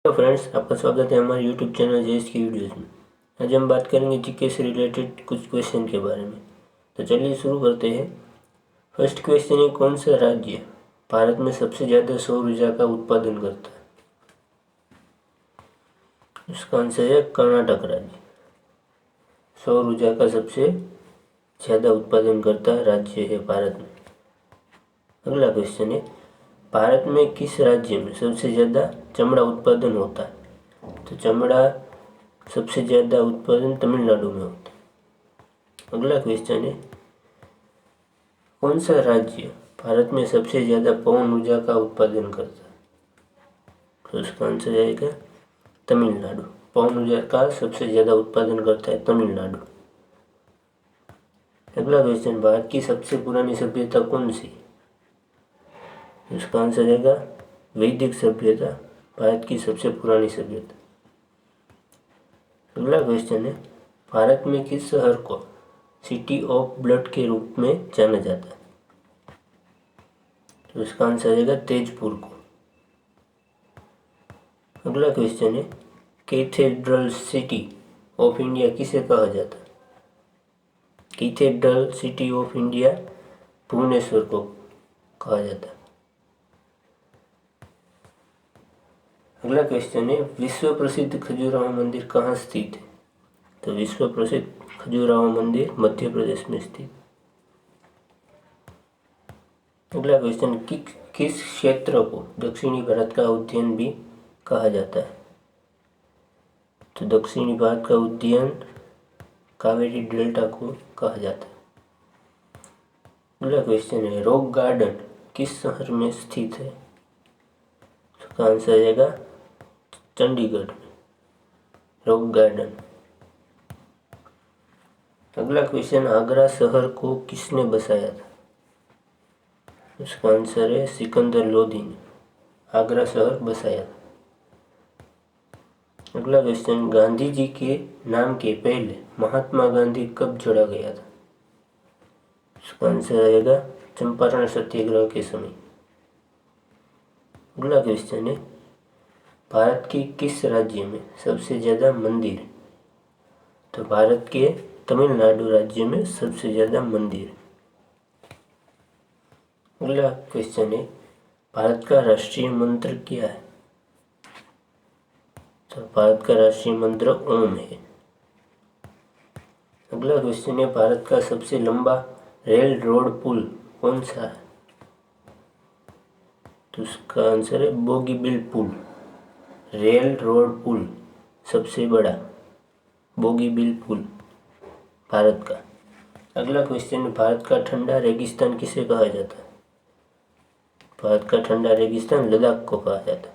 Hello friends, आपका स्वागत है हमारे यूट्यूब चैनल जेएस की वीडियोस में। आज हम बात करेंगे जीके से रिलेटेड कुछ क्वेश्चन के बारे में। तो चलिए शुरू करते हैं। फर्स्ट क्वेश्चन है, कौन सा राज्य भारत में सबसे ज़्यादा सौर ऊर्जा का उत्पादन करता है? इसका आंसर है कर्नाटक राज्य। सौर ऊर्जा का सबसे ज़्यादा उत्पादन करता राज्य है भारत में। अगला क्वेश्चन है, भारत में किस राज्य में सबसे ज़्यादा चमड़ा उत्पादन होता है? तो चमड़ा सबसे ज़्यादा उत्पादन तमिलनाडु में होता है। अगला क्वेश्चन है, कौन सा राज्य भारत में सबसे ज़्यादा पवन ऊर्जा का उत्पादन करता है? तो इसका आंसर आएगा तमिलनाडु। पवन ऊर्जा का सबसे ज़्यादा उत्पादन करता है तमिलनाडु। अगला क्वेश्चन, भारत की सबसे पुरानी सभ्यता कौन सी? इसका आंसर आएगा वैदिक सभ्यता, भारत की सबसे पुरानी सभ्यता। अगला क्वेश्चन है, भारत में किस शहर को सिटी ऑफ ब्लड के रूप में जाना जाता है? तो इसका आंसर आएगा तेजपुर को। अगला क्वेश्चन है, कैथेड्रल सिटी ऑफ इंडिया किसे कहा जाता है? Cathedral city of India Bhubaneswar को कहा जाता है। अगला क्वेश्चन है, विश्व प्रसिद्ध खजुराहो मंदिर कहाँ स्थित है? तो विश्व प्रसिद्ध खजुराहो मंदिर मध्य प्रदेश में स्थित। अगला क्वेश्चन, किस क्षेत्र को दक्षिणी भारत का उद्यान भी कहा जाता है? तो दक्षिणी भारत का उद्यान कावेरी डेल्टा को कहा जाता है। अगला क्वेश्चन है, रॉक गार्डन किस शहर में स्थित है? इसका आंसर आएगा चंडीगढ़ में, रॉक गार्डन। अगला क्वेश्चन, आगरा शहर को किसने बसाया था? इसका आंसर है सिकंदर लोदी ने आगरा शहर बसाया था। अगला क्वेश्चन, गांधी जी के नाम के पहले महात्मा गांधी कब जोड़ा गया था? इसका आंसर आएगा चंपारण सत्याग्रह के समय। अगला क्वेश्चन है, भारत के किस राज्य में सबसे ज़्यादा मंदिर है? तो भारत के तमिलनाडु राज्य में सबसे ज़्यादा मंदिर है। अगला क्वेश्चन है, भारत का राष्ट्रीय मंत्र क्या है? तो भारत का राष्ट्रीय मंत्र ओम है। अगला क्वेश्चन है, भारत का सबसे लंबा रेल रोड पुल कौन सा है? तो उसका आंसर है बोगीबिल पुल। रेल रोड पुल सबसे बड़ा बोगीबिल पुल भारत का। अगला क्वेश्चन है, भारत का ठंडा रेगिस्तान किसे कहा जाता है? भारत का ठंडा रेगिस्तान लद्दाख को कहा जाता है।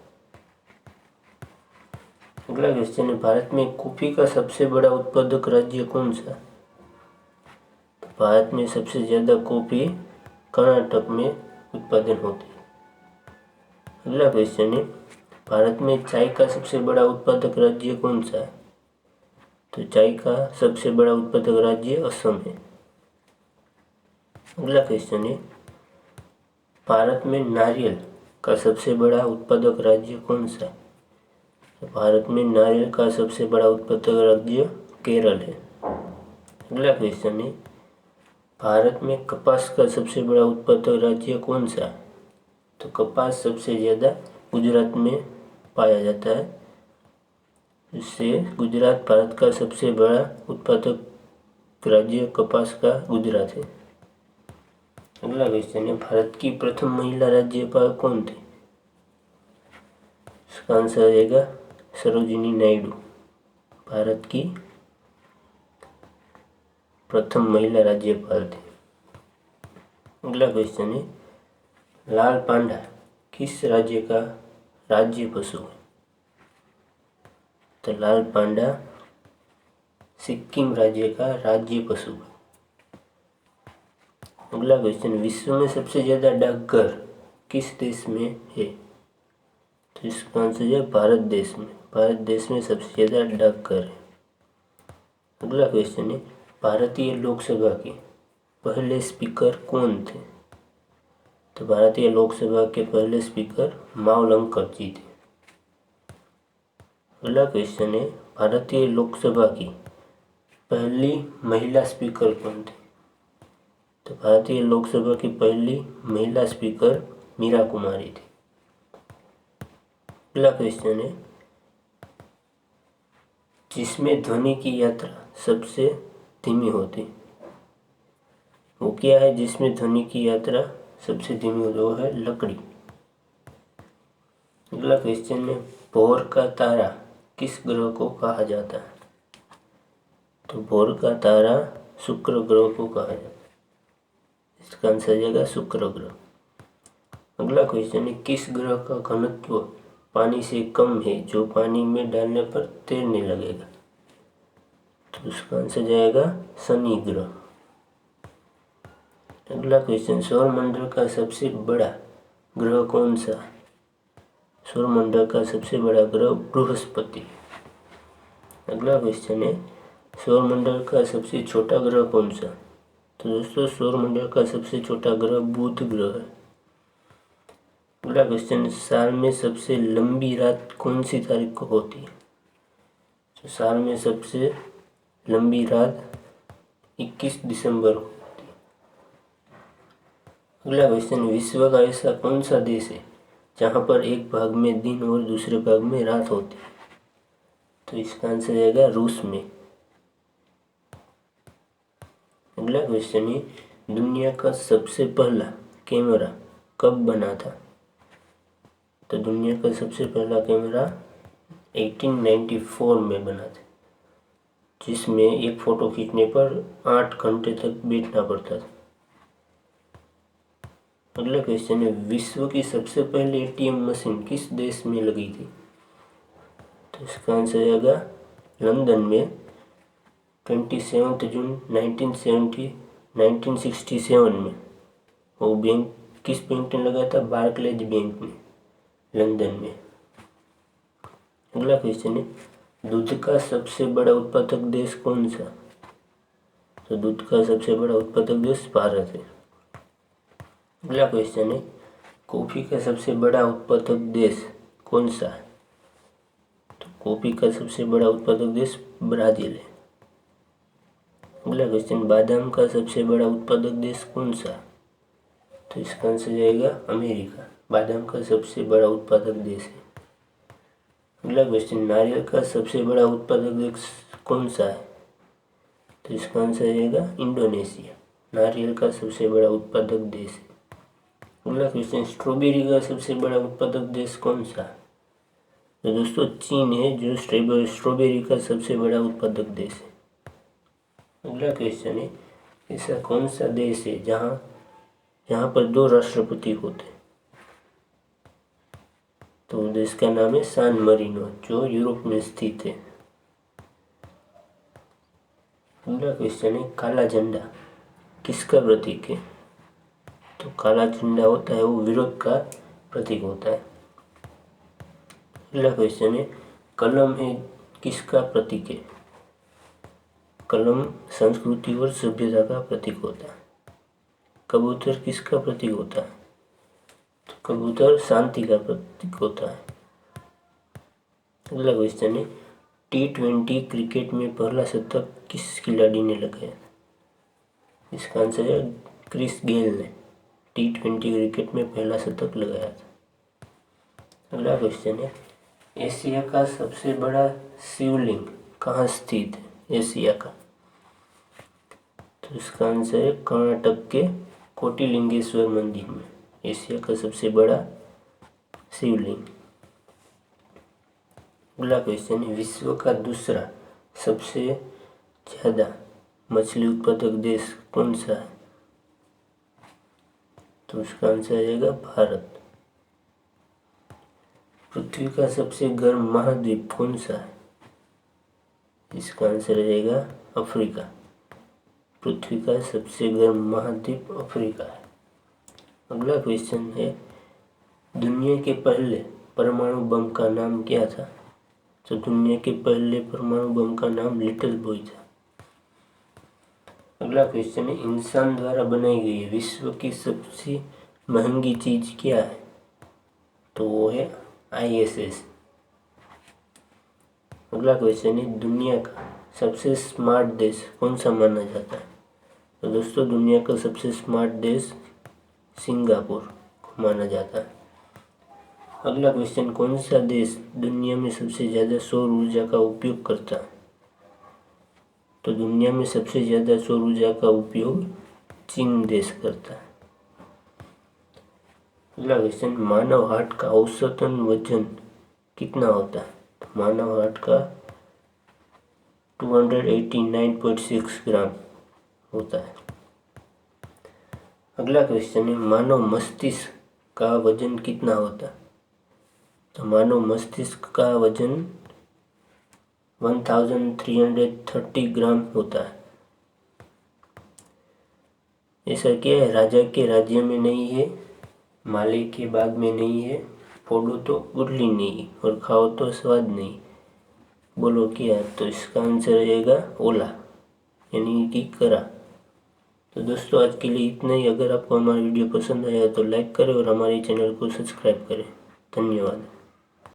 अगला क्वेश्चन है, भारत में कॉफी का सबसे बड़ा उत्पादक राज्य कौन सा? तो भारत में सबसे ज़्यादा कॉफी कर्नाटक में उत्पादन होती है। अगला क्वेश्चन है, भारत में चाय का सबसे बड़ा उत्पादक राज्य कौन सा है? तो चाय का सबसे बड़ा उत्पादक राज्य असम है। अगला क्वेश्चन है, भारत में नारियल का सबसे बड़ा उत्पादक राज्य कौन सा है? तो भारत में नारियल का सबसे बड़ा उत्पादक राज्य केरल है। अगला क्वेश्चन है, भारत में कपास का सबसे बड़ा उत्पादक राज्य कौन सा है? तो कपास सबसे ज़्यादा गुजरात में पाया जाता है, इससे गुजरात भारत का सबसे बड़ा उत्पादक राज्य कपास का गुजरात है। अगला क्वेश्चन है, भारत की प्रथम महिला राज्यपाल कौन थी? इसका आंसर आएगा सरोजिनी नायडू, भारत की प्रथम महिला राज्यपाल थी। अगला क्वेश्चन है, लाल पांडा किस राज्य का राज्य पशु है? तो लाल पांडा सिक्किम राज्य का राज्य पशु है। अगला क्वेश्चन, विश्व में सबसे ज़्यादा डाकघर किस देश में है? तो इसका आंसर है भारत देश में। भारत देश में सबसे ज़्यादा डाकघर है। अगला क्वेश्चन है, भारतीय लोकसभा के पहले स्पीकर कौन थे? तो भारतीय लोकसभा के पहले स्पीकर मावलंकर जी थे। अगला क्वेश्चन है, भारतीय लोकसभा की पहली महिला स्पीकर कौन थी? तो भारतीय लोकसभा की पहली महिला स्पीकर मीरा कुमारी थी। अगला क्वेश्चन है, जिसमें ध्वनि की यात्रा सबसे धीमी होती, वो क्या है जिसमें ध्वनि की यात्रा सबसे धीमी होती? वो है लकड़ी। अगला क्वेश्चन है, भोर का तारा किस ग्रह को कहा जाता है? तो भोर का तारा शुक्र ग्रह को कहा जाता है। इसका आंसर हो जाएगा शुक्र ग्रह। अगला क्वेश्चन है, किस ग्रह का घनत्व पानी से कम है जो पानी में डालने पर तैरने लगेगा? तो उसका आंसर जाएगा शनि ग्रह। अगला क्वेश्चन, सौरमंडल का सबसे बड़ा ग्रह कौन सा? सौरमंडल का सबसे बड़ा ग्रह बृहस्पति। अगला क्वेश्चन है, सौरमंडल का सबसे छोटा ग्रह कौन सा? तो दोस्तों सौरमंडल का सबसे छोटा ग्रह बुध ग्रह है। अगला क्वेश्चन, साल में सबसे लंबी रात कौन सी तारीख को होती है? तो साल में सबसे लंबी रात 21 दिसंबर को होती है। अगला क्वेश्चन, विश्व का ऐसा कौन सा देश है जहाँ पर एक भाग में दिन और दूसरे भाग में रात होती है? तो इसका आंसर आएगा रूस में। अगला क्वेश्चन है, दुनिया का सबसे पहला कैमरा कब बना था? तो दुनिया का सबसे पहला कैमरा 1894 में बना था, जिसमें एक फ़ोटो खींचने पर 8 घंटे तक बैठना पड़ता था। अगला क्वेश्चन है, विश्व की सबसे पहली एटीएम मशीन किस देश में लगी थी? तो इसका आंसर आएगा लंदन में 27 जून 1967 में। वो बैंक किस बैंक ने लगा था? बार्कलेज बैंक में, लंदन में। अगला क्वेश्चन है, दूध का सबसे बड़ा उत्पादक देश कौन सा? तो दूध का सबसे बड़ा उत्पादक देश भारत है। अगला क्वेश्चन है, कॉफी का सबसे बड़ा उत्पादक देश कौन सा है? तो कॉफी का सबसे बड़ा उत्पादक देश ब्राजील है। अगला क्वेश्चन, बादाम का सबसे बड़ा उत्पादक देश कौन सा है? तो इसका आंसर जाएगा अमेरिका। बादाम का सबसे बड़ा उत्पादक देश है। अगला क्वेश्चन, नारियल का सबसे बड़ा उत्पादक देश कौन सा है? तो इसका आंसर जाएगा इंडोनेशिया। नारियल का सबसे बड़ा उत्पादक देश है। अगला क्वेश्चन, स्ट्रॉबेरी का सबसे बड़ा उत्पादक देश कौन सा है? तो दोस्तों चीन है जो स्ट्रॉबेरी का सबसे बड़ा उत्पादक देश है। अगला क्वेश्चन है, ऐसा कौन सा देश है जहाँ पर 2 राष्ट्रपति होते हैं? तो देश का नाम है सान मरीनो, जो यूरोप में स्थित है। अगला क्वेश्चन है, काला झंडा किसका प्रतीक है? तो काला झंडा होता है वो विरोध का प्रतीक होता है। अगला क्वेश्चन है, कलम है किसका प्रतीक है? कलम संस्कृति और सभ्यता का प्रतीक होता है। कबूतर किसका प्रतीक होता है? तो कबूतर शांति का प्रतीक होता है। अगला क्वेश्चन है, T20 क्रिकेट में पहला शतक किस खिलाड़ी ने लगाया? इसका आंसर है क्रिस गेल ने T20 क्रिकेट में पहला शतक लगाया था। अगला क्वेश्चन है, एशिया का सबसे बड़ा शिवलिंग कहाँ स्थित है? एशिया का, तो इसका आंसर है कर्नाटक के कोटिलिंगेश्वर मंदिर में एशिया का सबसे बड़ा शिवलिंग। अगला क्वेश्चन है, विश्व का दूसरा सबसे ज़्यादा मछली उत्पादक देश कौन सा है? तो उसका आंसर आ जाएगा भारत। पृथ्वी का सबसे गर्म महाद्वीप कौन सा है? इसका आंसर रहेगा अफ्रीका। पृथ्वी का सबसे गर्म महाद्वीप अफ्रीका है। अगला क्वेश्चन है, दुनिया के पहले परमाणु बम का नाम क्या था? तो दुनिया के पहले परमाणु बम का नाम लिटिल बॉय था। अगला क्वेश्चन है, इंसान द्वारा बनाई गई विश्व की सबसे महंगी चीज क्या है? तो वो है ISS। अगला क्वेश्चन है, दुनिया का सबसे स्मार्ट देश कौन सा माना जाता है? तो दोस्तों दुनिया का सबसे स्मार्ट देश सिंगापुर माना जाता है। अगला क्वेश्चन, कौन सा देश दुनिया में सबसे ज़्यादा सौर ऊर्जा का उपयोग करता है? तो दुनिया में सबसे ज़्यादा सौर ऊर्जा का उपयोग चीन देश करता है। अगला क्वेश्चन, मानव हार्ट का औसतन वजन कितना होता है? तो मानव हार्ट का 289.6 ग्राम होता है। अगला क्वेश्चन है, मानव मस्तिष्क का वजन कितना होता है? तो मानव मस्तिष्क का वजन 1330 ग्राम होता है। ऐसा क्या है, राजा के राज्य में नहीं है, माले के बाग में नहीं है, फोड़ो तो गुठली नहीं और खाओ तो स्वाद नहीं, बोलो क्या? तो इसका आंसर रहेगा ओला, यानी कि करा। तो दोस्तों आज के लिए इतना ही। अगर आपको हमारा वीडियो पसंद आया तो लाइक करें और हमारे चैनल को सब्सक्राइब करें। धन्यवाद।